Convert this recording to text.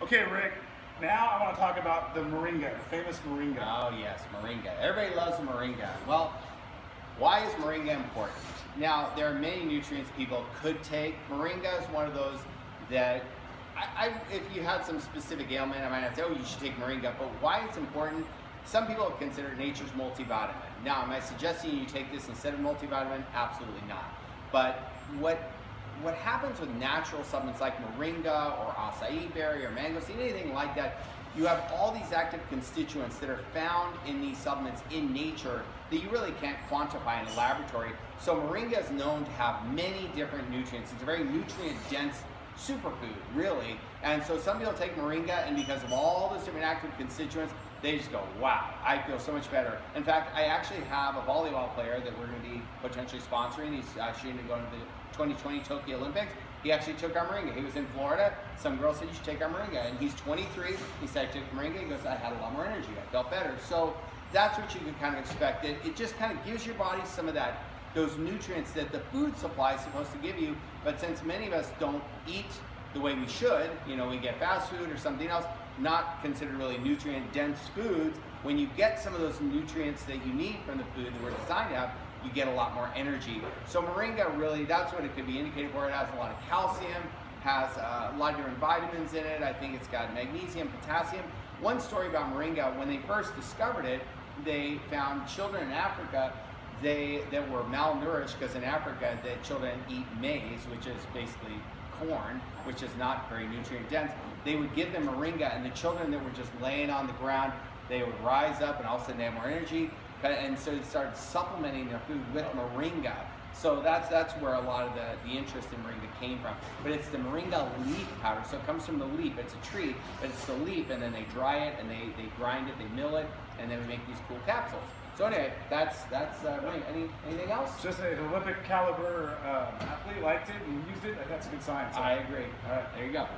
Okay, Rick, now I want to talk about the Moringa, the famous Moringa. Oh yes, Moringa. Everybody loves Moringa. Well, why is Moringa important? Now, there are many nutrients people could take. Moringa is one of those that, if you had some specific ailment, I might not say, oh, you should take Moringa, but why it's important, some people consider it nature's multivitamin. Now, am I suggesting you take this instead of multivitamin? Absolutely not. But what happens with natural supplements like Moringa or acai berry or mangosteen, anything like that, you have all these active constituents that are found in these supplements in nature that you really can't quantify in a laboratory. So Moringa is known to have many different nutrients. It's a very nutrient-dense superfood, really. And so some people take Moringa, and because of all those different active constituents, they just go, wow, I feel so much better. In fact, I actually have a volleyball player that we're going to be potentially sponsoring. He's actually going to go to the 2020 Tokyo Olympics. He actually took our Moringa. He was in Florida. Some girl said, you should take our Moringa. And he's 23. He said, I took Moringa. He goes, I had a lot more energy. I felt better. So that's what you can kind of expect. It just kind of gives your body some of that, those nutrients that the food supply is supposed to give you. But since many of us don't eat the way we should, you know, we get fast food or something else, not considered really nutrient-dense foods, when you get some of those nutrients that you need from the food that we're designed to have, you get a lot more energy. So Moringa really, that's what it could be indicated for. It has a lot of calcium, has a lot of different vitamins in it. I think it's got magnesium, potassium. One story about Moringa, when they first discovered it, they found children in Africa that were malnourished, because in Africa the children eat maize, which is basically corn, which is not very nutrient dense. They would give them Moringa, and the children that were just laying on the ground, they would rise up and all of a sudden they had more energy. And so they started supplementing their food with Moringa. So that's where a lot of the interest in Moringa came from. But it's the Moringa leaf powder. So it comes from the leaf. It's a tree, but it's the leaf, and then they dry it and they grind it, they mill it, and then we make these cool capsules. So anyway, that's anything else? Just an Olympic caliber athlete liked it and used it. That's a good sign. So. I agree. All right, there you go.